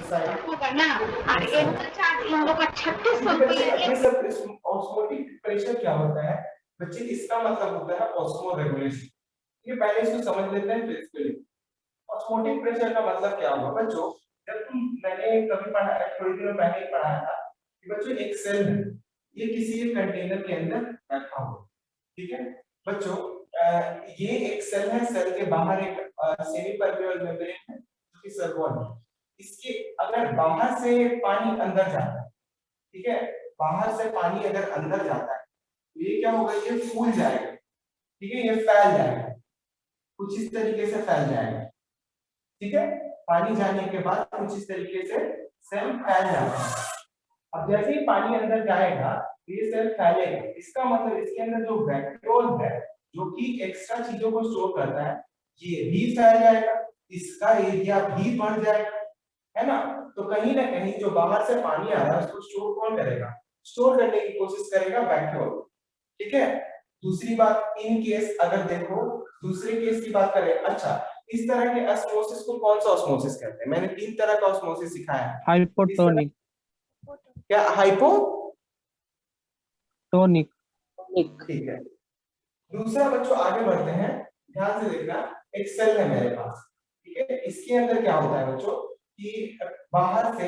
inside होगा ना और इनका चार्ज इन लोग का 3600 ये सब ऑस्मोटिक प्रेशर क्या होता है बच्चे, इसका मतलब होता है ऑस्मो रेगुलेशन। ये पहले इसको समझ लेते हैं फिर इसको लिखते हैं। ऑस्मोटिक प्रेशर का मतलब क्या होगा बच्चों, मैंने कभी पढ़ा, थोड़ी देर पहले ही पढ़ाया था कि बच्चों एक सेल है, ये किसी एक कंटेनर के अंदर रखा हुआ, ठीक है बच्चों। ये एक सेल है, सेल के बाहर एक सेमी परमेबल मेम्ब्रेन है जो कि सेल वॉल है। इसके अगर बाहर से पानी अंदर जाता है, ठीक है, बाहर से पानी अगर अंदर जाता है तो ये क्या होगा, ये फूल जाएगा, ठीक है, ये फैल जाएगा, कुछ इस तरीके से फैल जाएगा, ठीक है। पानी जाने के बाद कुछ इस तरीके से सेल फैल जाता है। अब जैसे ही पानी अंदर जाएगा ये सेल फैलेगा, इसका मतलब इसके अंदर जो वैक्यूल है जो कि एक्स्ट्रा चीजों को स्टोर करता है, ये भी फैल जाएगा, इसका एरिया भी बढ़ जाएगा, है ना। तो कहीं ना कहीं जो बाहर से पानी आ रहा है उसको स्टोर कौन करेगा, स्टोर करने की कोशिश करेगा वैक्यूल, ठीक है। दूसरी बात, इन केस अगर देखो दूसरे केस की बात करें, अच्छा इस तरह के ऑस्मोसिस को कौन सा ऑस्मोसिस कहते हैं, मैंने 3 तरह का ऑस्मोसिस सिखाया है। हाइपोटोनिक। क्या हाइपो टोनिक। ठीक है। दूसरा बच्चों आगे बढ़ते हैं, ध्यान से देखना, एक सेल है मेरे पास, ठीक है, इसके अंदर क्या होता है बच्चों कि बाहर से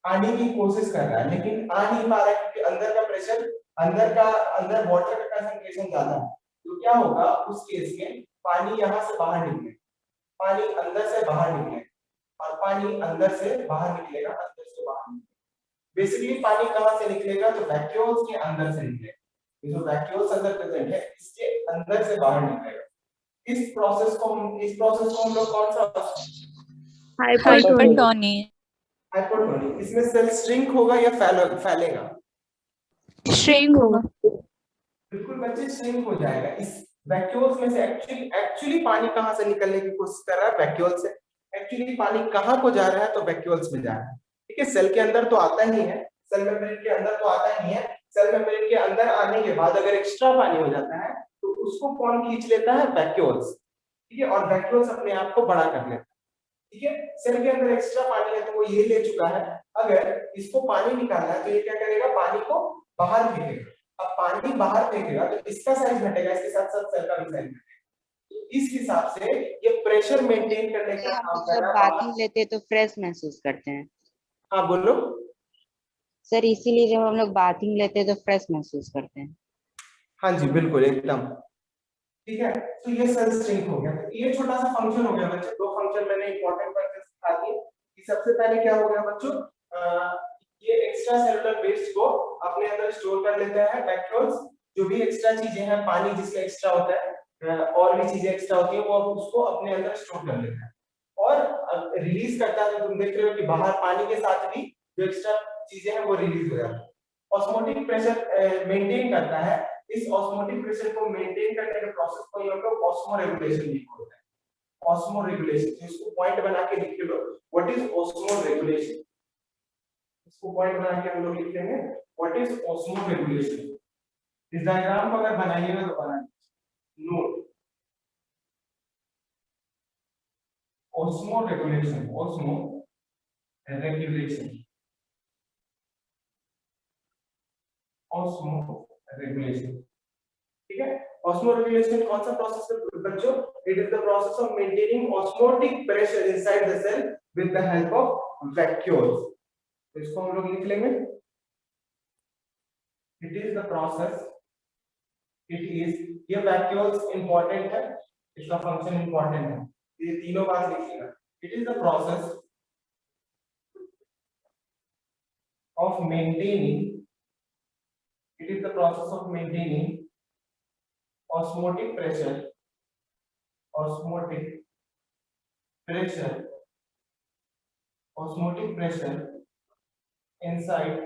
आने की कोशिश कर रहा है लेकिन आ नहीं पा रहा है क्योंकि अंदर का प्रेशर, अंदर वाटर का कंसंट्रेशन ज्यादा है। तो क्या होगा उस केस में, पानी यहां से बाहर निकले, पानी अंदर से बाहर निकले और पानी अंदर से बाहर निकलेगा, अंदर से बाहर निकलेगा। बेसिकली पानी कहां से निकलेगा, तो वैक्यूल्स के अंदर से निकलेगा, ये जो वैक्यूल्स अंदर प्रेजेंट है इसके अंदर से बाहर निकलेगा। इस प्रोसेस को हम लोग कौन सा, हाइपरटोनिक। हाइपोटोनिक। इसमें सेल श्रिंक होगा या फैलेगा, श्रिंक होगा। बिल्कुल बच्चे श्रिंक हो जाएगा। इस वैक्यूल्स में से एक्चुअली पानी कहां से निकलने की कोशिश कर रहा है, वैक्यूल से। एक्चुअली पानी कहां को जा रहा है, तो वैक्यूल्स में जा रहा है, ठीक है। सेल के अंदर तो आता ही है, सेल मेम्ब्रेन के अंदर तो आता ही है। सेल मेम्ब्रेन के अंदर आने के बाद अगर एक्स्ट्रा पानी हो जाता है तो उसको कौन खींच लेता है, वैक्यूल्स, ठीक है, और वैक्यूल्स अपने आप को बड़ा कर लेता है, ठीक है। सेल के अंदर एक्स्ट्रा पानी है तो वो ये ले चुका है, अगर इसको पानी निकालना है तो ये क्या करेगा, पानी को बाहर फेंकेगा। अब पानी बाहर फेंकेगा तो इसका साइज घटेगा, इसके साथ साथ सेल का भी साइज घटेगा। तो इस हिसाब से ये प्रेशर मेंटेन करने का काम कर जब रहा है। बाथिंग लेते हैं तो फ्रेश महसूस करते हैं। हाँ बोलो सर, इसीलिए जब हम लोग बाथिंग लेते हैं तो फ्रेश महसूस करते हैं। हाँ जी बिल्कुल एकदम ठीक है। तो ये सेल स्ट्रिंग हो गया, तो ये छोटा सा फंक्शन हो गया बच्चों। 2 फंक्शन मैंने इंपॉर्टेंट फंक्शन सिखा दिए कि सबसे पहले क्या हो गया बच्चों, ये एक्स्ट्रा सेलुलर वेस्ट को अपने अंदर स्टोर कर लेता है वैक्यूल्स। जो भी एक्स्ट्रा चीजें हैं, पानी जिसका एक्स्ट्रा होता है और भी चीजें एक्स्ट्रा होती है वो उसको अपने अंदर स्टोर कर लेता है और रिलीज करता है। तो तुम देख रहे हो कि बाहर पानी के साथ भी जो एक्स्ट्रा चीजें हैं वो रिलीज हो जाती है। ऑस्मोटिक प्रेशर मेंटेन करता है। इस ऑस्मोटिक प्रेशर को मेंटेन करने के प्रोसेस को हम लोग ऑस्मो रेगुलेशन भी बोलते हैं। ऑस्मो रेगुलेशन, इसको पॉइंट बना के लिख लो, व्हाट इज ऑस्मो रेगुलेशन। इसको पॉइंट बना के हम लोग लिख लेंगे व्हाट इज ऑस्मो रेगुलेशन। इस डायग्राम को अगर बनाइएगा तो बनाइए, note osmoregulation, osmoregulation, osmoregulation, ठीक है। ऑस्मो रेगुलेशन कौन सा प्रोसेस है बच्चों, it is the process of maintaining osmotic pressure inside the cell with the help of vacuoles. तो इसको हम लोग लिख लेंगे, it is the process, it is, ये वैक्यूल्स इंपॉर्टेंट है, इसका फंक्शन इंपॉर्टेंट है, ये तीनों बात लिखिएगा। It is the process of maintaining, it is the process of maintaining osmotic pressure, osmotic pressure, osmotic pressure inside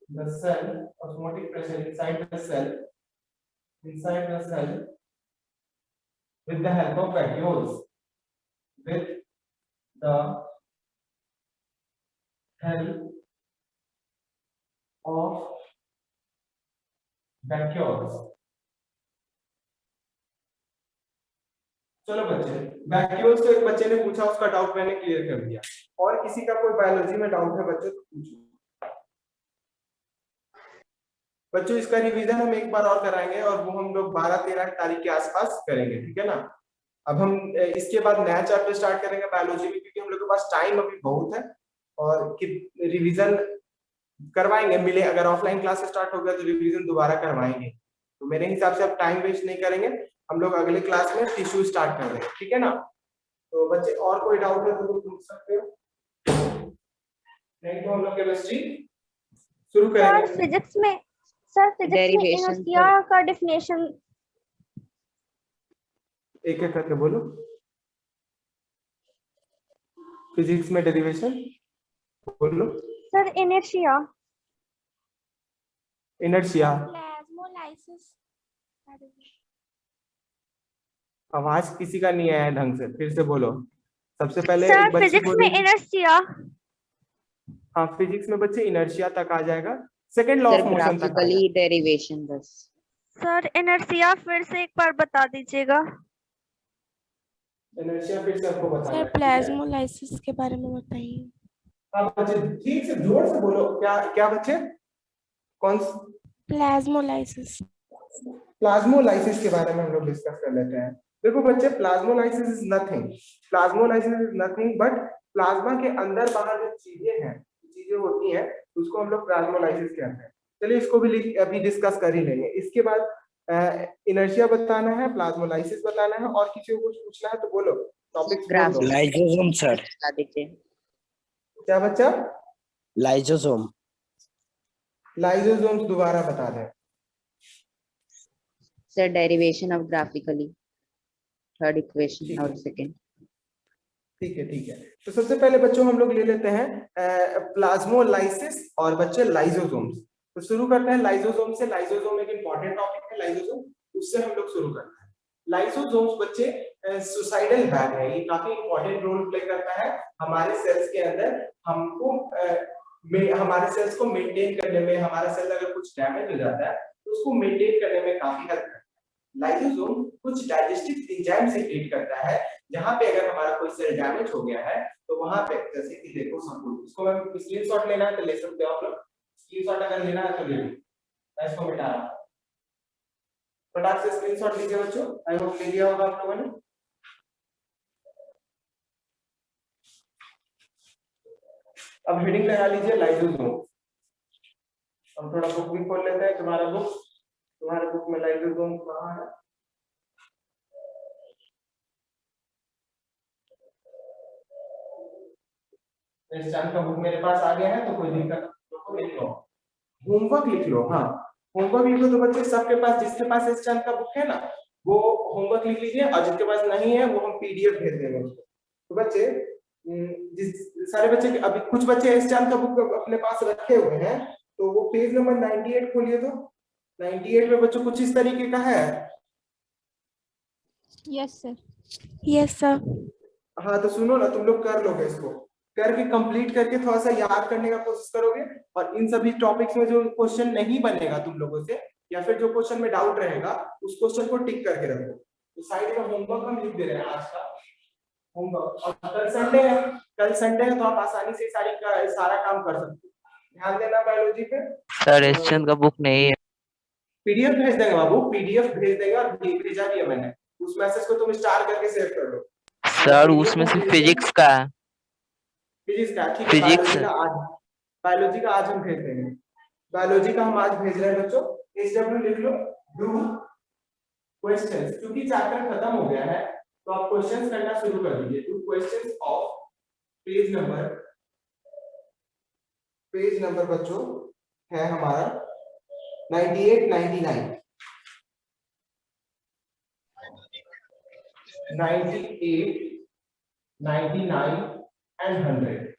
the cell, osmotic pressure inside the cell, inside the cell with the help of vacuoles, with the help of vacuoles. चलो बच्चे, vacuoles तो एक बच्चे ने पूछा, उसका doubt मैंने clear कर दिया। और किसी का कोई बायोलॉजी में डाउट है बच्चों तो पूछो। बच्चों इसका रिवीजन हम एक बार और कराएंगे और वो हम लोग 12-13 तारीख के आसपास करेंगे, ठीक है ना। अब हम इसके बाद नया चैप्टर स्टार्ट करेंगे बायोलॉजी में, क्योंकि हम लोग के पास टाइम अभी बहुत है और रिवीजन करवाएंगे। मिले अगर ऑफलाइन क्लास स्टार्ट हो गया तो रिवीजन दोबारा करवाएंगे। तो मेरे हिसाब से अब टाइम वेस्ट नहीं करेंगे, हम लोग अगले क्लास में टिश्यू स्टार्ट कर देंगे, ठीक है ना। तो बच्चे और कोई डाउट है तो पूछ सकते हो, नहीं तो हम लोग केमिस्ट्री शुरू करेंगे। सर फिजिक्स में इनर्शिया का डेफिनेशन एक एक करके बोलो। फिजिक्स में डेरिवेशन बोलो। Sir inertia plasmolysis. आवाज किसी का नहीं आया ढंग से, फिर से बोलो। सबसे पहले सर एक बच्ची फिजिक्स में बोलेगी। इनर्शिया। हाँ फिजिक्स में बच्चे इनर्शिया तक आ जाएगा, second law sir of motion तक आ ग्राफिकली जाएगा। डेरिवेशन बस। सर इनर्शिया फिर से एक बार बता दीजिएगा। इनर्शिया फिर से आपको बताना है, सर ठीक है? प्लाज्मोलाइसिस के बारे में बताइए। हाँ बच्चे ठीक से जोर से बोलो। क्या क्या बच्चे? कौन? प्लाज्मोलाइसिस। प्लाज्मोलाइसिस के बारे में हम लोग डिस्कस कर लेते हैं। देखो बच्चे, plasmolysis is nothing but plasma के अंदर बाहर जो चीजें होती हैं उसको हम लोग प्लाज्मोलाइसिस कहते हैं। चलिए इसको भी अभी डिस्कस कर ही लेंगे। इसके बाद इनर्शिया बताना है, प्लाज्मोलाइसिस बताना है, और किसी को कुछ पूछना है तो बोलो, टॉपिक्स बोल दो। Lysosome sir. बता दीजिए। क्या बच्चा? लाइसोसोम। लाइसोसोम्स दोबारा बता दें। Sir derivation of graphically, third equation और सेकंड। ठीक है। तो सबसे पहले बच्चों हम लोग ले लेते हैं प्लाज्मोलाइसिस और बच्चे लाइसोसोम्स। तो शुरू करते हैं लाइसोसोम से। लाइसोसोम एक इंपॉर्टेंट टॉपिक है, लाइसोसोम, उससे हम लोग शुरू करते हैं। लाइसोसोम्स बच्चे सुसाइडल बैग है, ये काफी इंपॉर्टेंट रोल प्ले करता है हमारे सेल्स के अंदर। हमको हमारे सेल्स को मेंटेन करने में, हमारा सेल अगर कुछ डैमेज हो जाता है तो उसको मेंटेन करने में काफी हेल्प करता है। लाइसोसोम कुछ डाइजेस्टिव एंजाइम से क्रिएट करता है, जहां पे अगर हमारा कोई सेल डैमेज हो गया है तो वहां पे, जैसे कि देखो सपोज इसको मैं स्क्रीनशॉट लेना है तो ले सकते हो आप लोग। स्क्रीनशॉट अगर लेना है तो ले लो, मैं इसको मिटा रहा हूं। फटाक से स्क्रीनशॉट लीजिए बच्चों। आई होप ले लिया होगा आप लोगों ने। अब हेडिंग लगा लीजिए लाइसोसोम। हम थोड़ा बुक भी खोल लेते हैं। तुम्हारे बुक में लाइसोसोम कहाँ है? इस टाइम का बुक मेरे पास आ गया है तो कोई दिक्कत नहीं हो। होमवर्क लिख लो। हाँ होमवर्क लिख लो तो बच्चे सबके पास, जिसके पास इस टाइम का बुक है ना वो होमवर्क लिख लीजिए, और जिसके पास नहीं है वो हम पीडीएफ भेज देंगे उसको। तो बच्चे जिस सारे बच्चे, अभी कुछ बच्चे इस टाइम का बुक अपने पास रखे हुए हैं तो वो पेज नंबर 98 खोलिए। तो 98 में बच्चों कुछ इस तरीके का है। Yes sir. हाँ तो सुनो ना, तुम लोग कर लोगे, इसको करके कंप्लीट करके थोड़ा सा याद करने का कोशिश करोगे, और इन सभी टॉपिक्स में जो क्वेश्चन नहीं बनेगा तुम लोगों से, या फिर जो क्वेश्चन में डाउट रहेगा उस क्वेश्चन को टिक करके रखो। तो साइड में होमवर्क हम लिख दे रहे हैं आज का होमवर्क। और कल संडे है तो आप आसानी से सारा काम कर सकते हो। ध्यान देना बायोलॉजी पे। सर इस चंद का बुक नहीं है। पीडीएफ भेज देंगे बाबू, पीडीएफ भेज देंगे, और भेजा दिया मैंने। उस मैसेज को तुम स्टार करके सेव कर लो। सर उसमें सिर्फ फिजिक्स का है। फिजिक्स का ठीक है। फिजिक्स बायोलॉजी का आज हम भेज देंगे। बायोलॉजी का हम आज भेज रहे हैं बच्चों। SW लिख लो, डू क्वेश्चंस, क्योंकि चैप्टर खत्म हो गया है तो आप क्वेश्चंस करना शुरू कर दीजिए। Do questions of page number बच्चों है हमारा 98, 99, 98, 99 एंड 100।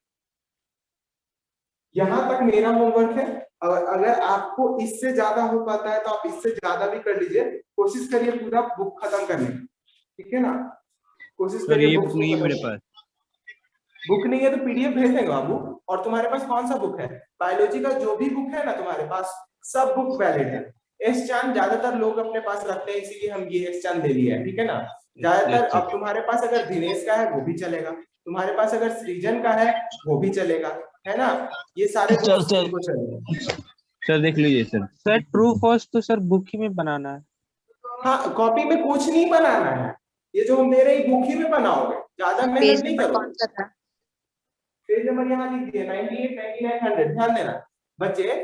यहां तक मेरा होमवर्क है। अगर आपको इससे ज्यादा हो पाता है तो आप इससे ज्यादा भी कर लीजिए। कोशिश करिए पूरा बुक खत्म करने की, ठीक है ना। कोशिश करिए बुक नहीं है मेरे पास। बुक नहीं है तो पीडीएफ भेज देंगे बाबू। और तुम्हारे पास कौन सा बुक है? बायोलॉजी का जो भी बुक है ना तुम्हारे पास, सब बुक वैलिड है। एस चांद ज्यादातर लोग अपने पास रखते हैं, इसीलिए हम ये एस चांद ले लिया है, ठीक है ना। ज्यादातर अब तुम्हारे पास अगर दिनेश का है वो भी चलेगा, तुम्हारे पास अगर सृजन का है वो भी चलेगा, है ना, ये सारे सर बुक्स सर तुमको चलेगा। सर देख लीजिए सर, सर ट्रू फॉल्स तो सर बुक ही में बनाना है। हाँ, कॉपी में कुछ नहीं बनाना है, ये जो हम दे रहे हैं बुक ही में बनाओगे, ज्यादा मेहनत पेज नहीं नंबर करोगे। कौन सा था? पेज नंबर यहाँ लिख दिए 98, 99, 100। ध्यान देना बच्चे,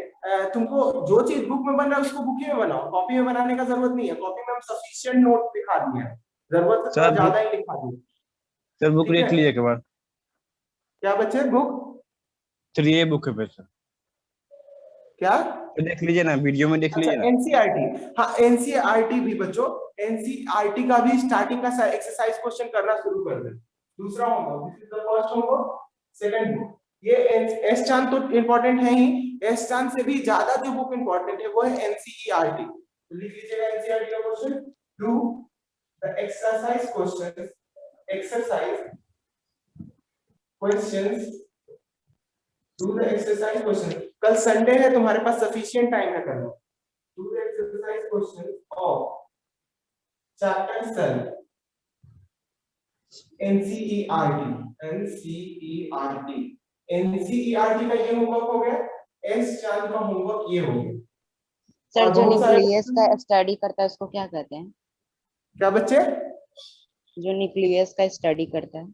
तुमको जो चीज बुक में बन रहा है उसको बुक ही में बनाओ, कॉपी में बनाने का जरूरत नहीं है। कॉपी में हम सफिशिएंट नोट दिखा दिए हैं, जरूरत से थोड़ा सर ज्यादा ही दिखा दिए। सर बुक ठीक है। देख लीजिए एक बार। क्या बच्चे, बुक चलिए ये बुक है पे सर, क्या? तो देख लीजिए ना, वीडियो में देख अच्छा, लीजिए ना। एनसीईआरटी, हाँ एनसीईआरटी भी बच्चों, एनसीईआरटी का भी स्टार्टिंग का एक्सरसाइज क्वेश्चन करना शुरू कर दे। दूसरा homework, this is the first homework. Second book, ये एस चांद तो इंपॉर्टेंट है ही, एस चांद से भी ज्यादा जो बुक इंपॉर्टेंट है वो है एनसीईआरटी। तो लिख लीजिएगा एनसीईआरटी का question, do the exercise questions, exercise questions, do the exercise question. कल संडे है, तुम्हारे पास सफिशिएंट टाइम है करने। Do the exercise question of chapter 7 NCERT, NCERT, NCERT का ये होमवर्क हो गया, एस चांद का होमवर्क ये हो गया। सर और जो बहुत सारे न्यूक्लियस का स्टडी करता है उसको क्या कहते हैं? क्या बच्चे? जो न्यूक्लियस का स्टडी करता है।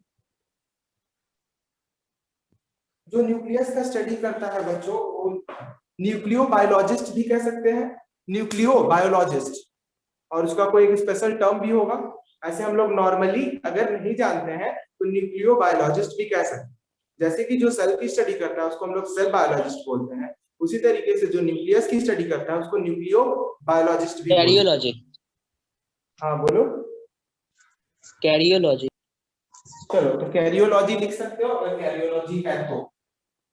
जो न्यूक्लियस का स्टडी करता है बच्चों, न्यूक्लियो बायोलॉजिस्ट भी कह सकते हैं, न्यूक्लियो बायोलॉजिस्ट, और उसका कोई एक स्पेशल टर्म भी होगा। ऐसे हम लोग नॉर्मली अगर नहीं जानते हैं तो न्यूक्लियो बायोलॉजिस्ट भी कह सकते हैं। जैसे कि जो सेल की स्टडी करता है उसको हम लोग सेल बायोलॉजिस्ट बोलते हैं, उसी तरीके से जो न्यूक्लियस की स्टडी करता है उसको न्यूक्लियो बायोलॉजिस्ट भी बोलते हैं। कैरियोलॉजी, हाँ बोलो। कैरियोलॉजी। चलो, तो कैरियोलॉजी लिख सकते हो अगर कैरियोलॉजी है तो,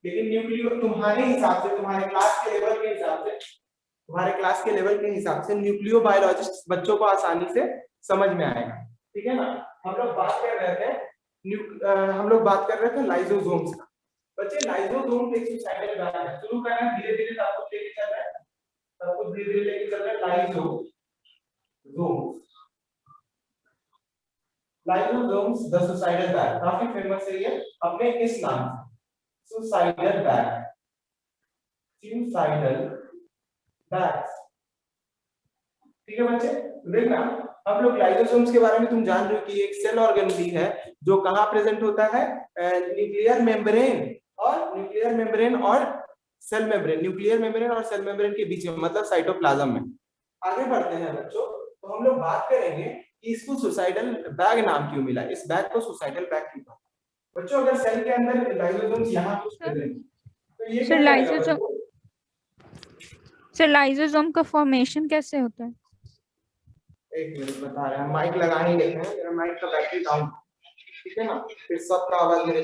लेकिन न्यूक्लियो तुम्हारे हिसाब से, तुम्हारे क्लास के लेवल के हिसाब से, तुम्हारे क्लास के लेवल के हिसाब से न्यूक्लियो बायोलॉजिस्ट बच्चों को आसानी से समझ में आएगा। ठीक है ना। हम लोग बात कर रहे थे लाइसोसोम्स का। बच्चे लाइसोसोम एक सुसाइडल बैग है, शुरू करना है धीरे धीरे, आपको लेके चल रहा है, सबको धीरे धीरे लेके चल रहा है। लाइसोसोम्स द सुसाइडल बैग, काफी फेमस है ये अपने इस नाम से, सुसाइडल बैग, सुसाइडल बैग। ठीक है बच्चे, देखना हम लोग लाइसोसोम्स के बारे में तुम जान रहे हो कि एक सेल ऑर्गेनेल है जो कहाँ प्रेजेंट होता है, न्यूक्लियर मेम्ब्रेन और सेल मेम्ब्रेन, न्यूक्लियर मेम्ब्रेन और सेल मेम्ब्रेन के बीच में, मतलब साइटोप्लाज्म में। आगे बढ़ते हैं बच्चों, तो हम लोग बात करेंगे कि इसको सुसाइडल बैग नाम क्यों मिला, इस बैग को सुसाइडल बैग क्यों कहा। बच्चों अगर सेल के अंदर लाइसोसोम्स यहाँ कुछ प्रेजेंट, तो ये क्या करेगा बच्चों? सर लाइसोसोम का फॉर्मेशन कैसे होता है? एक मिनट बता रहे हैं, माइक लगा ही लेते हैं, मेरा माइक का बैटरी डाउन, ठीक है ना, फिर सबका आवाज मेरे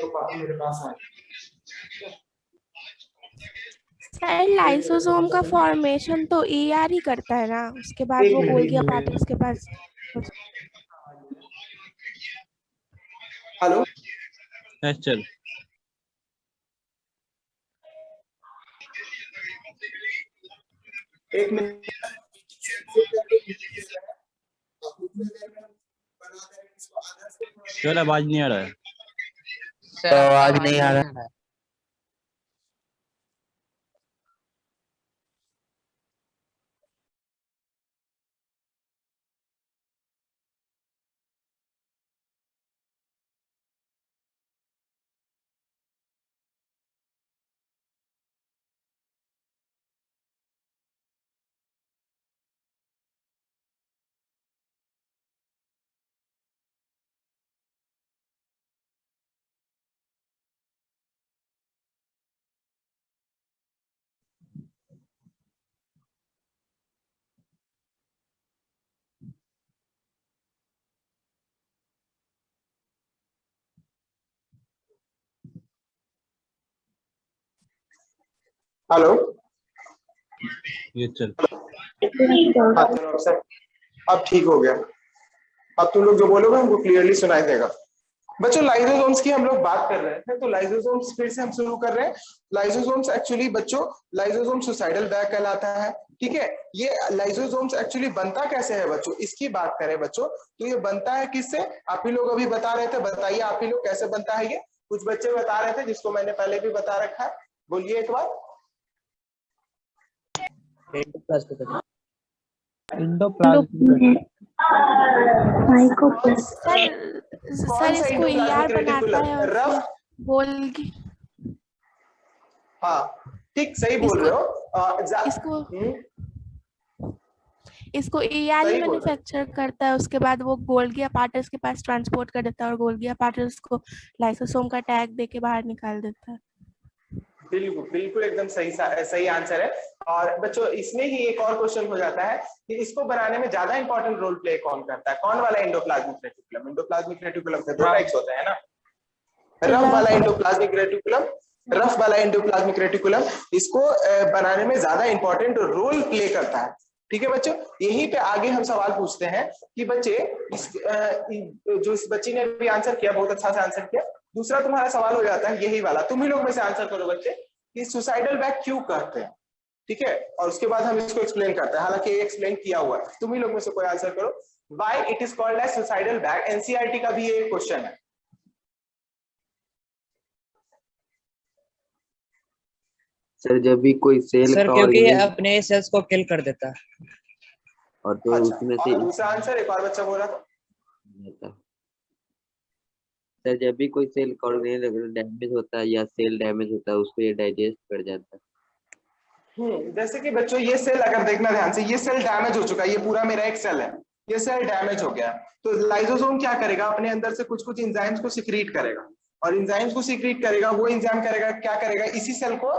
पास आए। सर लाइसोसोम का फॉर्मेशन तो ईआर ही करता है ना, उसके बाद एक वो मिनट, गोल्गी एक मिनट। अपैरेटस के पास। हेलो, चल एक मिनट। सर आवाज नहीं आ रहा है। तो आवाज नहीं आ रहा है। हेलो, ये चल हाँ चलो अब ठीक हो गया। अब तुम लोग जो बोलोगे हमको क्लियरली सुनाई देगा। बच्चों लाइसोसोम्स की हम लोग बात कर रहे हैं, तो लाइसोसोम्स फिर से हम शुरू कर रहे हैं। लाइसोसोम्स एक्चुअली बच्चों, लाइसोसोम सुसाइडल बैग कहलाता है, ठीक है। ये लाइसोसोम्स एक्चुअली बनता कैसे है बच्चों, इसकी बात करें बच्चों, तो ये बनता है किससे, आप ही लोग अभी बता रहे थे, बताइए आप ही लोग कैसे बनता है ये। कुछ बच्चे बता रहे थे जिसको मैंने पहले भी बता रखा है, बोलिए एक बार। एंडोप्लाज्मिक कौन सा इसको ER एंडोप्लाज्मिक बनाता रेटिकुलम, है और रफ, गोल्गी हाँ ठीक सही बोल रहे हो। इसको ER ही सही बोल रहे हो। मैन्युफैक्चर करता है, उसके बाद वो गोल्गी अपार्टस के पास ट्रांसपोर्ट कर देता है और गोल्गी अपार्टस को लाइसोसोम का टैग देके बाहर निकाल देता है। बिल्कुल बिल्कुल एकदम सही आंसर है। और बच्चों इसमें ही एक और क्वेश्चन हो जाता है कि इसको बनाने में ज्यादा इंपॉर्टेंट रोल प्ले कौन करता है, कौन वाला एंडोप्लाज्मिक रेटिकुलम। एंडोप्लाज्मिक रेटिकुलम के दो टाइप्स होते हैं ना, रफ वाला एंडोप्लाज्मिक रेटिकुलम, रफ वाला एंडोप्लाज्मिक रेटिकुलम इसको बनाने में ज्यादा इंपॉर्टेंट रोल प्ले करता है, ठीक है बच्चों। यहीं पे आगे हम सवाल पूछते हैं कि बच्चे जो इस बच्ची ने भी आंसर किया, बहुत अच्छा से आंसर किया। दूसरा तुम्हारा सवाल हो जाता है यही वाला, तुम ही लोग में से आंसर करो बच्चे कि सुसाइडल बैग क्यों कहते हैं, ठीक है। और उसके बाद हम इसको एक्सप्लेन करते हैं, हालांकि ये एक्सप्लेन किया हुआ है, तुम ही लोग में से कोई आंसर करो। Why it is called as suicidal bag, NCERT का भी ये क्वेश्चन है। सर जब भी कोई सेल सर का क्योंकि ये ऑर्गेनिज्म अपने सेल्स को किल कर देता है। और तो अच्छा, उसमें से और दूसरा आंसर एक और बच्चा बोल रहा था। सर जब भी कोई सेल का ऑर्गेनिज्म डैमेज होता है या सेल डैमेज होता है उसको ये डाइजेस्ट कर जाता है। जैसे कि बच्चों ये सेल अगर देखना ध्यान से, ये सेल डैमेज हो चुका है, ये पूरा मेरा एक सेल है, ये सेल डैमेज हो गया, तो लाइसोसोम क्या करेगा, अपने अंदर से कुछ कुछ एंजाइम्स को सिक्रीट करेगा, और एंजाइम्स को सिक्रीट करेगा, वो एंजाइम करेगा क्या करेगा, इसी सेल को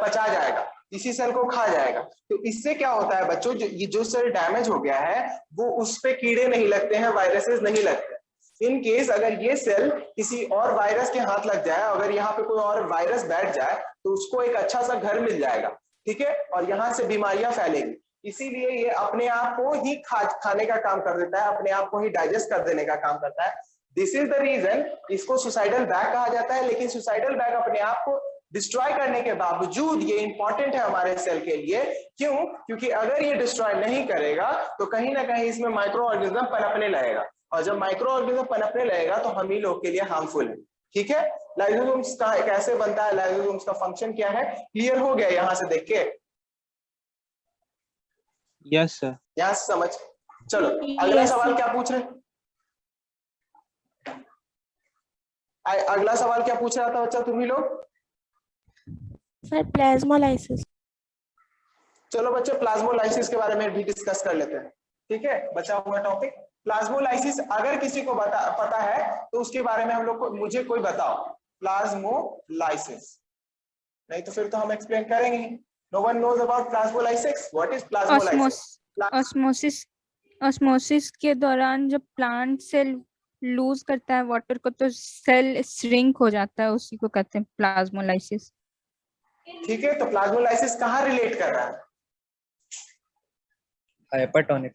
पचा जाएगा, इसी सेल को खा जाएगा। तो इससे क्या होता है बच्चों, जो सेल डैमेज हो गया है वो उस पे कीड़े नहीं लगते हैं, वायरसेस नहीं लगते। इन केस अगर ये सेल किसी और वायरस के हाथ लग जाए, अगर यहाँ पे कोई और वायरस बैठ जाए तो उसको एक अच्छा सा घर मिल जाएगा, ठीक है, और यहाँ से बीमारियां फैलेंगी। इसीलिए ये अपने आप को ही खाने का काम कर देता है, अपने आप को ही डाइजेस्ट कर देने का काम करता है। दिस इज द रीजन इसको सुसाइडल बैग कहा जाता है। लेकिन सुसाइडल बैग अपने आप को डिस्ट्रॉय करने के बावजूद ये इंपॉर्टेंट है हमारे सेल के लिए। क्यों? क्योंकि अगर ये डिस्ट्रॉय नहीं करेगा तो कहीं ना कहीं इसमें माइक्रो ऑर्गेनिज्म पनपने लगेगा, और जब माइक्रो ऑर्गेनिज्म पनपने लगेगा तो हम ही लोग के लिए हार्मफुल है, ठीक है। लाइसोसोम्स का कैसे बनता है, लाइसोसोम्स का फंक्शन क्या है, क्लियर हो गया यहाँ से देख के? Yes sir. यहाँ से समझ, चलो अगला सवाल क्या पूछ रहे, अगला सवाल क्या पूछ रहा था बच्चा तुम ही लोग? Sir plasmolysis. चलो बच्चे प्लाज्मोलाइसिस के बारे में भी डिस्कस कर लेते हैं, ठीक है, बचा हुआ टॉपिक प्लाज्मोलाइसिस। अगर किसी को पता है तो उसके बारे में हम लोग को, मुझे कोई बताओ प्लाज्मोलाइसिस, नहीं तो फिर तो हम एक्सप्लेन करेंगे। No one knows about plasmolysis, what is plasmolysis? Osmosis के दौरान जब प्लांट सेल लूज करता है वाटर को तो सेल श्रिंक हो जाता है, उसी को कहते हैं प्लाज्मोलाइसिस। ठीक है, तो प्लाज्मोलाइसिस कहाँ रिलेट कर रहा है? हाइपरटोनिक।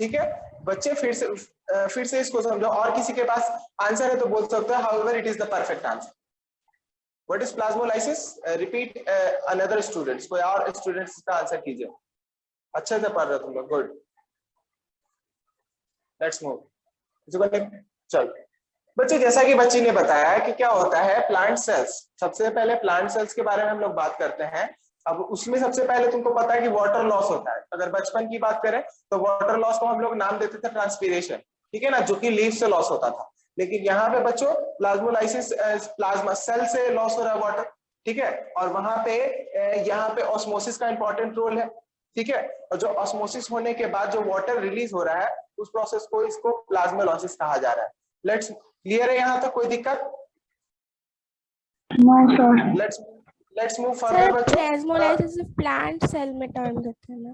ठीक है बच्चे, फिर से इसको समझो, और किसी के पास आंसर है तो बोल सकते हैं, however it is the perfect answer. What is plasmolysis? Repeat another students, कोई और स्टूडेंट्स का आंसर कीजिए, अच्छे से पढ़ रहे हो तुम लोग, गुड, लेट्स मूव। चलो बच्चे, जैसा कि बच्ची ने बताया कि क्या होता है प्लांट सेल्स, सबसे पहले प्लांट सेल्स के बारे में हम लोग बात करते हैं। अब उसमें सबसे पहले तुमको पता है कि वाटर लॉस होता है। अगर बचपन की बात करें तो वाटर लॉस को हम लोग नाम देते थे ट्रांसपीरेशन, ठीक है ना, जो कि लीफ से लॉस होता था। लेकिन यहाँ पे बच्चों प्लाज्मोलाइसिस, प्लाज्मा सेल से लॉस हो रहा है वाटर, ठीक है, और वहां पे यहाँ पे ऑस्मोसिस का इंपॉर्टेंट रोल है, ठीक है। और जो ऑस्मोसिस होने के बाद जो वाटर रिलीज हो रहा है उस प्रोसेस को, इसको प्लाज्मोलाइसिस कहा जा रहा है। लेट्स क्लियर है यहाँ तक, कोई दिक्कत? लेट्स मूव फर्दर बच्चों। प्लाज्मोलाइसिस प्लांट सेल में टर्म देते हैं ना?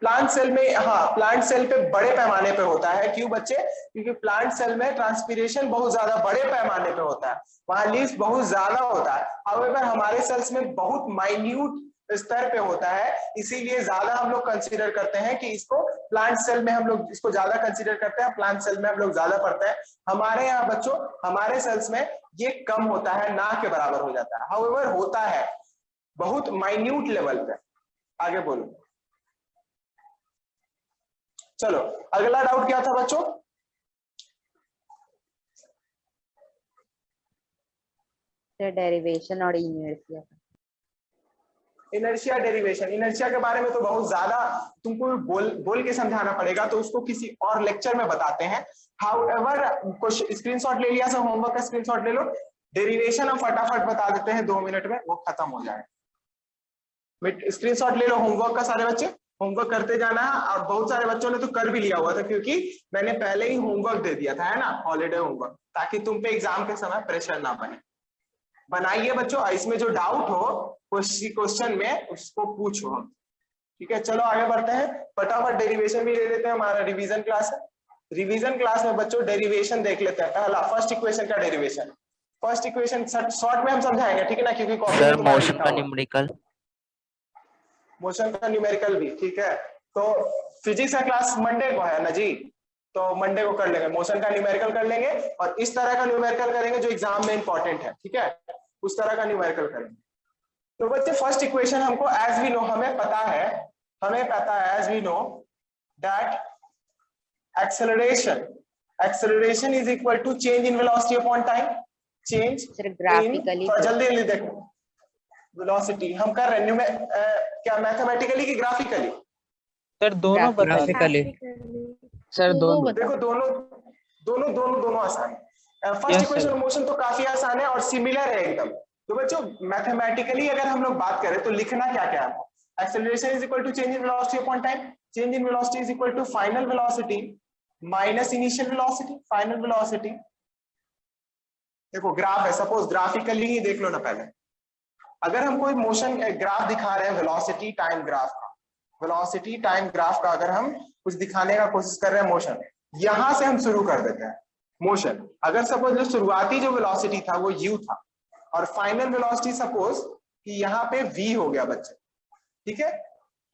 प्लांट सेल में, हाँ, प्लांट सेल पे बड़े पैमाने पे होता है। क्यों बच्चे? क्योंकि प्लांट सेल में ट्रांसपीरेशन बहुत ज्यादा बड़े पैमाने पे होता है, वहां लीफ बहुत ज्यादा होता है। हाउएवर हमारे सेल्स में बहुत माइन्यूट स्तर पे होता है, इसीलिए ज्यादा हम लोग कंसीडर करते हैं कि इसको प्लांट सेल में हम लोग इसको ज्यादा कंसीडर करते हैं, प्लांट सेल में हम लोग ज्यादा पढ़ते हैं। हमारे यहाँ बच्चों हमारे सेल्स में ये कम होता है, ना के बराबर हो जाता है। हाउएवर होता है बहुत माइन्यूट लेवल पे। आगे बोलो। चलो अगला डाउट क्या था बच्चों? डेरिवेशन और इनर्शिया। इनर्शिया डेरिवेशन, इनर्शिया के बारे में तो बहुत ज्यादा तुमको बोल के समझाना पड़ेगा, तो उसको किसी और लेक्चर में बताते हैं। हाउएवर कुछ स्क्रीनशॉट ले लिया, सब होमवर्क का स्क्रीनशॉट ले लो। डेरिवेशन हम फटाफट बता देते हैं, 2 मिनट में वो खत्म हो जाएगा। स्क्रीनशॉट ले लो होमवर्क का, सारे बच्चे होमवर्क करते जाना है। और बहुत सारे बच्चों ने तो कर भी लिया हुआ था, क्योंकि मैंने पहले ही होमवर्क दे दिया था, है ना, हॉलीडे होमवर्क, ताकि तुम पे एग्जाम के समय प्रेशर ना बने। बनाइए बच्चों, इसमें जो डाउट हो क्वेश्चन में उसको पूछो हम, ठीक है। चलो आगे बढ़ते हैं, फटाफट डेरिवेशन भी ले लेते हैं, हमारा रिवीजन क्लास है। रिवीजन क्लास में बच्चों डेरिवेशन देख लेते हैं। पहला फर्स्ट इक्वेशन का डेरिवेशन, फर्स्ट इक्वेशन शॉर्ट में हम समझाएंगे, ठीक है ना, क्योंकि सर मोशन का न्यूमेरिकल, मोशन का न्यूमेरिकल भी, ठीक है। तो फिजिक्स का क्लास मंडे को है ना जी, तो मंडे को कर लेंगे, मोशन का न्यूमेरिकल कर लेंगे, और इस तरह का न्यूमेरिकल करेंगे जो एग्जाम में इंपॉर्टेंट है, ठीक है, उस तरह का न्यूमेरिकल करेंगे। तो बच्चे फर्स्ट इक्वेशन हमको एज वी नो, हमें पता है as we know that acceleration is equal to change in velocity upon time, change graphically. जल्दी देखो, वेलोसिटी हम कर रहे हैं क्या मैथमेटिकली की ग्राफिकली? सर दोनों बता दो। ग्राफिकली सर दोनों देखो दोनों आसान है। फर्स्ट इक्वेशन मोशन तो काफी आसान है और सिमिलर है एकदम। तो बच्चों मैथमेटिकली अगर हम लोग बात करें तो लिखना क्या क्या है, acceleration is equal to change in velocity upon time, change in velocity is equal to final velocity minus initial velocity, final velocity. देखो ग्राफ है, सपोज ग्राफिकली ही देख लो ना पहले। अगर हम कोई मोशन ग्राफ दिखा रहे हैं, वेलोसिटी टाइम ग्राफ का, वेलोसिटी टाइम ग्राफ का अगर हम कुछ दिखाने का कोशिश कर रहे हैं मोशन, यहां से हम शुरू कर देते हैं मोशन। अगर सपोज जो शुरुआती जो वेलोसिटी था वो u था, और फाइनल वेलोसिटी सपोज कि यहाँ पे v हो गया बच्चे, ठीक है,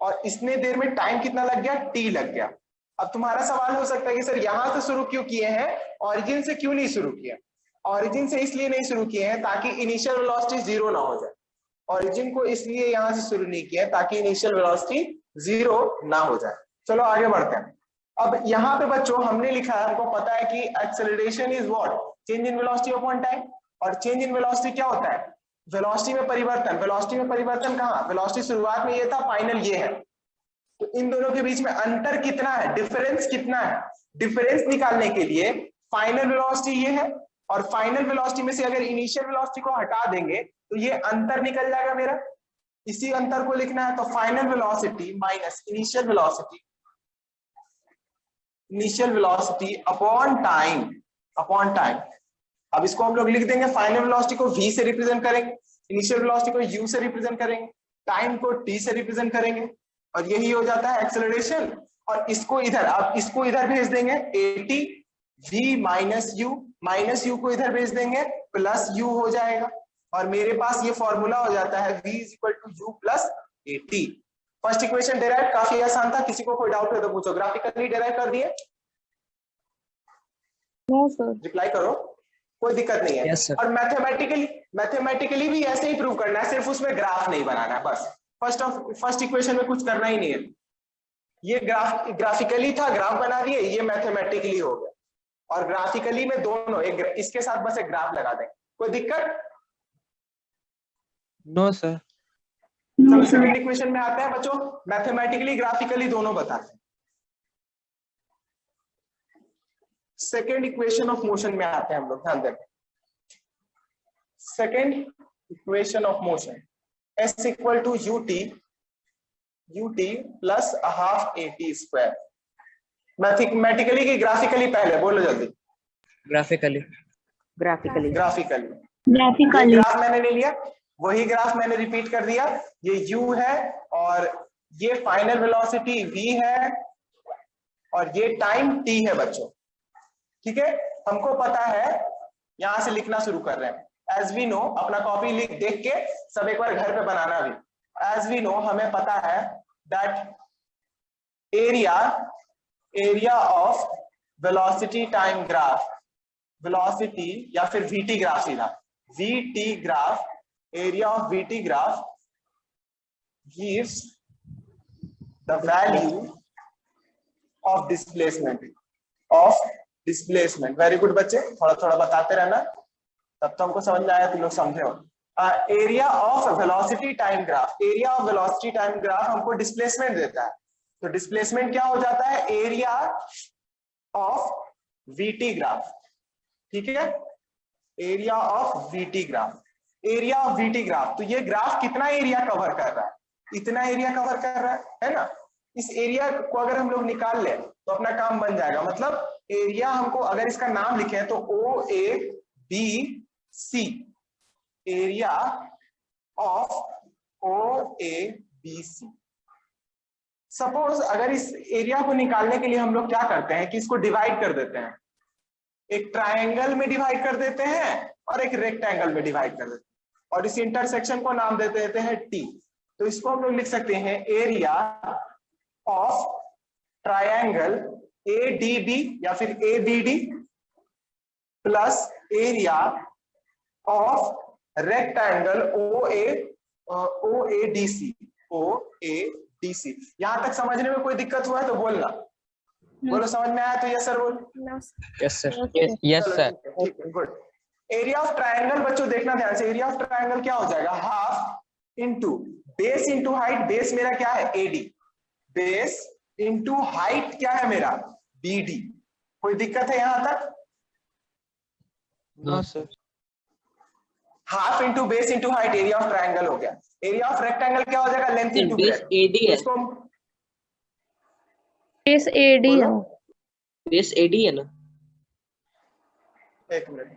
और इतने देर में टाइम कितना लग गया, t लग गया। अब तुम्हारा सवाल हो सकता है कि सर यहां से शुरू क्यों किए हैं, ओरिजिन से क्यों नहीं शुरू किया? ओरिजिन से इसलिए नहीं शुरू किए हैं ताकि इनिशियल वेलोसिटी 0 ना हो जाए। ओरिजिन को इसलिए यहां से शुरू नहीं किया ताकि इनिशियल वेलोसिटी 0 ना हो जाए। चलो आगे बढ़ते हैं। अब यहाँ पे बच्चों हमने लिखा है, हमको पता है कि acceleration is what, change in velocity upon time, और चेंज इन वेलोसिटी क्या होता है, वेलोसिटी में परिवर्तन। वेलोसिटी में परिवर्तन कहाँ, वेलोसिटी शुरुआत में ये था, फाइनल ये है। तो इन दोनों के बीच में अंतर कितना है, डिफरेंस कितना है? डिफरेंस निकालने के लिए फाइनल वेलोसिटी ये है, और फाइनल वेलोसिटी में से अगर इनिशियल वेलोसिटी को हटा देंगे तो ये अंतर निकल जाएगा मेरा। इसी अंतर को लिखना है, तो final velocity minus initial velocity upon time. अब इसको हम लोग लिख देंगे, फाइनल वेलोसिटी को v से रिप्रेजेंट करेंगे, इनिशियल वेलोसिटी को u से रिप्रेजेंट करेंगे, टाइम को t से रिप्रेजेंट करेंगे, और यही हो जाता है एक्सेलरेशन। और इसको इधर, अब इसको इधर भेज देंगे, at v माइनस u को इधर भेज देंगे, प्लस u हो जाएगा, और मेरे पास ये फॉर्मूला हो जाता है v is equal to u plus at। First equation derive काफी आसान था, किसी को कोई डाउट है तो पूछो। ग्राफिकली डेराइव कर दिए? No sir. रिप्लाई करो, कोई दिक्कत नहीं है। Yes, sir. और मैथमेटिकली भी ऐसे ही प्रूव करना है, सिर्फ उसमें ग्राफ नहीं बनाना है बस। फर्स्ट इक्वेशन में कुछ करना ही नहीं है। ये ग्राफिकली था, ग्राफ बना दिए, ये मैथमेटिकली हो गया। और ग्राफिकली में दोनों, इसके साथ बस एक ग्राफ लगा दें, कोई दिक्कत? No sir. चलो सेकंड इक्वेशन में आते हैं बच्चों, मैथमेटिकली ग्राफिकली दोनों बताते हैं। सेकेंड इक्वेशन ऑफ मोशन में आते हैं हम लोग, ध्यान दें। Second equation of motion, s equal to ut plus half at square. Mathematically की ग्राफिकली पहले बोलो जल्दी। ग्राफिकली ग्राफ मैंने ले लिया, वही ग्राफ मैंने रिपीट कर दिया। ये u है और ये फाइनल वेलोसिटी v है और ये टाइम t है बच्चों, ठीक है। हमको पता है, यहां से लिखना शुरू कर रहे हैं। एज वी नो, अपना कॉपी देख के सब एक बार घर पे बनाना भी। एज वी नो, हमें पता है that area area of velocity time graph, velocity या फिर वीटी ग्राफ, सीधा VT graph, area of VT graph gives the value of displacement, very good बच्चे, थोड़ा थोड़ा बताते रहना, तब तो हमको समझ में आया, तुम लोग समझे हो। Area of velocity time graph, area of velocity time graph हमको डिस्प्लेसमेंट देता है, तो डिस्प्लेसमेंट क्या हो जाता है, एरिया ऑफ वीटी ग्राफ, ठीक है, area of VT graph, area of VT graph. तो ये ग्राफ कितना एरिया कवर कर रहा है, इतना एरिया कवर कर रहा है ना। इस एरिया को अगर हम लोग निकाल ले तो अपना काम बन जाएगा, मतलब एरिया हमको अगर इसका नाम लिखे तो O A B C, area of O A B C. Suppose अगर इस एरिया को निकालने के लिए हम लोग क्या करते हैं कि इसको डिवाइड कर देते हैं, एक ट्रायंगल में डिवाइड कर देते हैं और एक रेक्टेंगल में डिवाइड कर देते हैं, और इस इंटरसेक्शन को नाम दे देते हैं टी। तो इसको हम लोग लिख सकते हैं area of triangle A D B या फिर A B D plus area of rectangle O A D C, O A D C. यहां तक समझने में कोई दिक्कत हुआ है तो बोलना, बोलो समझ में आया तो यस सर बोल। Yes sir. Yes sir. ठीक है, गुड। एरिया ऑफ ट्रायंगल बच्चों देखना ध्यान से, एरिया ऑफ ट्रायंगल क्या हो जाएगा, half into base into height, base मेरा क्या है एडी, बेस इंटू हाइट क्या है मेरा बीडी। कोई दिक्कत है यहां तक? No sir. Half into base into height, area of triangle हो गया। एरिया ऑफ रेक्टेंगल क्या हो जाएगा, length into base breadth. AD है, इसको बेस एडी है, बेस एडी है ना, एक मिनट,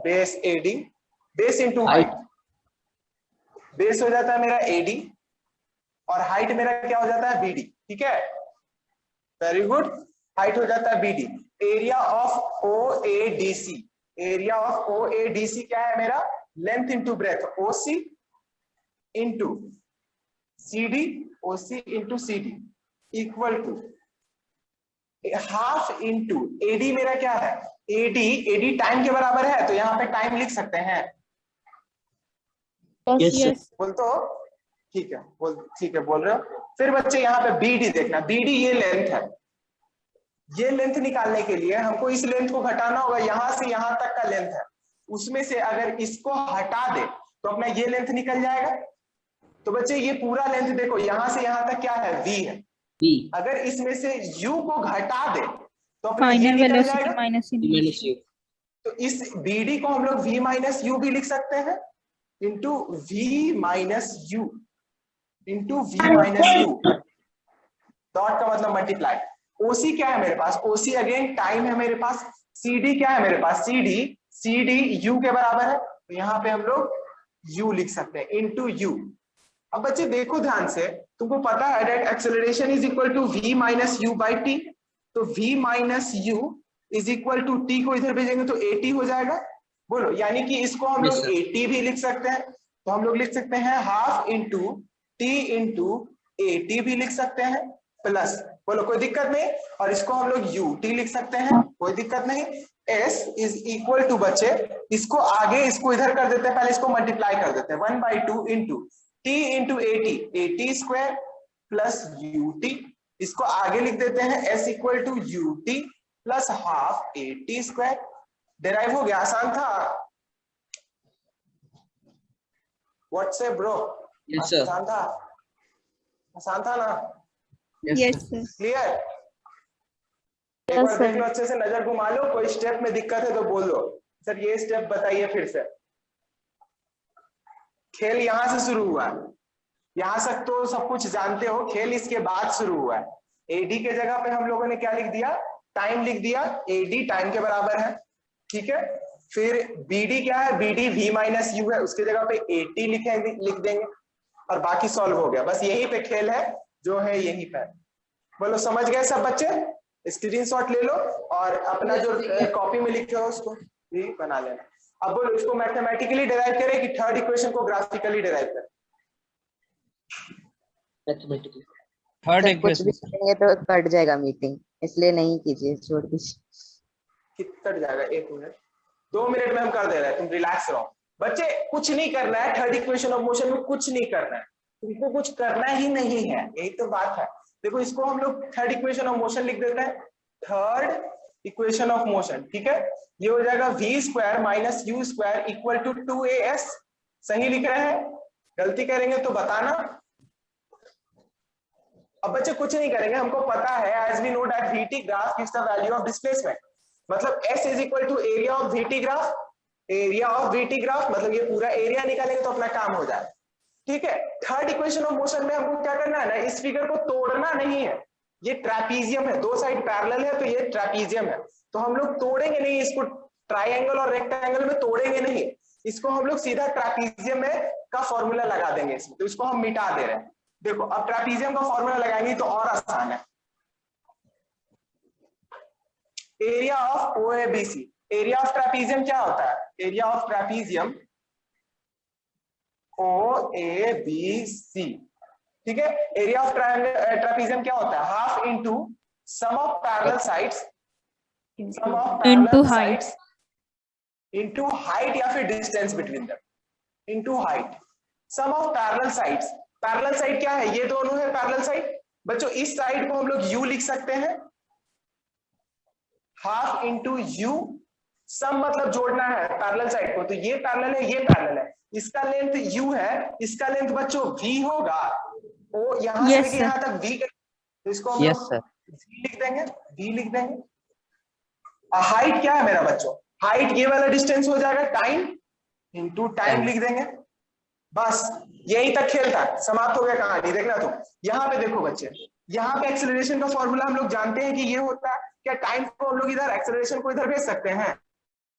base AD, base into Height. Height, base हो जाता है मेरा एडी और हाइट मेरा क्या हो जाता है बीडी, ठीक है, वेरी गुड, हाइट हो जाता है BD. Area of O A D C, area of O A D C क्या है मेरा, length into breadth, O C into C D, O C into C D equal to half into AD, मेरा क्या है AD, AD time के बराबर है तो यहाँ पे टाइम लिख सकते हैं, बोल तो ठीक है, बोल ठीक है बोल रहे हो। फिर बच्चे यहाँ पे बीडी देखना, बीडी ये लेंथ है, ये लेंथ निकालने के लिए हमको इस लेंथ को घटाना होगा, यहां से यहां तक का लेंथ है, उसमें से अगर इसको हटा दे तो अपना ये लेंथ निकल जाएगा। तो बच्चे ये पूरा लेंथ देखो, यहां से यहां तक क्या है v है, अगर इसमें से u को घटा दे तो अपना ये निकल जाएगा माइनस यू। तो इस BD को हम लोग v माइनस यू भी लिख सकते हैं, into v minus you, into v minus you, dot का मतलब मल्टीप्लाई। OC क्या है मेरे पास, OC अगेन टाइम है मेरे पास, CD क्या है मेरे पास, CD u के बराबर है, तो यहाँ पे हम लोग u लिख सकते हैं, इंटू u। अब बच्चे देखो ध्यान से, तुमको पता है that acceleration is equal to v minus u by t, तो v minus u is equal to t को इधर भेजेंगे तो at हो जाएगा, बोलो, यानी कि इसको हम लोग at भी लिख सकते हैं, तो हम लोग लिख सकते हैं half into t into at भी लिख सकते हैं, प्लस, बोलो कोई दिक्कत नहीं, और इसको हम लोग ut लिख सकते हैं, कोई दिक्कत नहीं। s इज इक्वल टू बच्चे, इसको आगे इसको इधर कर देते हैं, पहले इसको मल्टीप्लाई कर देते हैं, 1/2 into t into at square plus ut, इसको आगे लिख देते हैं s equal to ut plus half at square. Derive हो गया, आसान था, व्हाट्सएप ब्रो, यस सर, आसान था, आसान था ना, यस सर। क्लियर? एक बार देख लो अच्छे से, नजर घुमा लो, कोई स्टेप में दिक्कत है तो बोल दो, सर ये स्टेप बताइए फिर से। खेल यहां से शुरू हुआ है, यहां से तो सब कुछ जानते हो, खेल इसके बाद शुरू हुआ है। एडी के जगह पे हम लोगों ने क्या लिख दिया, टाइम लिख दिया, एडी टाइम के बराबर है, ठीक है। फिर बीडी क्या है, बीडी v माइनस यू है, उसके जगह पे at लिख देंगे और बाकी सॉल्व हो गया, बस यही पे खेल है, जो है यही पे। बोलो समझ गए सब बच्चे, स्क्रीनशॉट ले लो और अपना जो कॉपी में लिखे हो उसको भी बना लेना। अब बोलो इसको मैथमेटिकली डिराइव करें कि थर्ड इक्वेशन को ग्राफिकली डिराइव करें? मैथमेटिकली थर्ड कुछ भी इक्वेशन। करेंगे तो कट जाएगा मीटिंग। इसलिए नहीं कीजिए, छोड़ दीजिए। कट जाएगा, 1 मिनट, 2 मिनट में हम कर दे रहे हैं, तुम रिलैक्स रहो बच्चे। कुछ नहीं करना है, थर्ड इक्वेशन ऑफ मोशन में कुछ नहीं करना है, तुमको कुछ करना ही नहीं है, यही तो बात है। देखो इसको हम लोग थर्ड इक्वेशन ऑफ मोशन लिख देते हैं, थर्ड इक्वेशन ऑफ मोशन, ठीक है। ये हो जाएगा v square minus u square equal to 2as। सही लिख रहे हैं? गलती करेंगे तो बताना। अब बच्चे कुछ नहीं करेंगे, हमको पता है as we know that vt graph gives the value of displacement, मतलब s is equal to area of vt graph, area of vt graph मतलब ये पूरा एरिया निकालेंगे तो अपना काम हो जाए, ठीक है। थर्ड इक्वेशन ऑफ मोशन में हमको क्या करना है ना, इस फिगर को तोड़ना नहीं है, ये ट्रापीजियम है, दो साइड पैरेलल है तो ये ट्रापीजियम है, तो हम लोग तोड़ेंगे नहीं इसको, ट्राइंगल और रेक्टेंगल में तोड़ेंगे नहीं, इसको हम लोग सीधा ट्रापीजियम में का फॉर्मूला लगा देंगे इसमें, तो इसको हम मिटा दे रहे हैं। देखो अब ट्रापीजियम का फॉर्मूला लगाएंगे तो और आसान है, area of OABC। Area of trapezium क्या होता है? एरिया ऑफ ट्रापीजियम OABC, ठीक है। एरिया ऑफ ट्रापीजियम क्या होता है? Half into sum of parallel sides, sum of Into parallel height. Sides into height या फिर distance between them, into height, sum of parallel sides. Parallel side क्या है? ये दोनों है पैरेलल साइड बच्चों, इस साइड को हम लोग u लिख सकते हैं, हाफ इंटू u, सम मतलब जोड़ना है पैरेलल साइड को, तो ये पैरेलल है, ये पैरेलल है, इसका लेंथ u है, इसका लेंथ बच्चों v होगा, ओ यहां से लेके यहां तक v, तो इसको हम यस सर, v लिख देंगे, v लिख देंगे। हाइट क्या है मेरा बच्चों? हाइट ये वाला डिस्टेंस हो जाएगा टाइम इंटू टाइम लिख देंगे, बस यही तक खेल था, समाप्त हो गया कहानी। देखना तुम यहाँ पे देखो बच्चे, यहाँ पे एक्सेलरेशन का फॉर्मूला हम लोग जानते हैं कि ये होता है, क्या टाइम को हम लोग इधर एक्सेलरेशन को इधर भेज सकते हैं?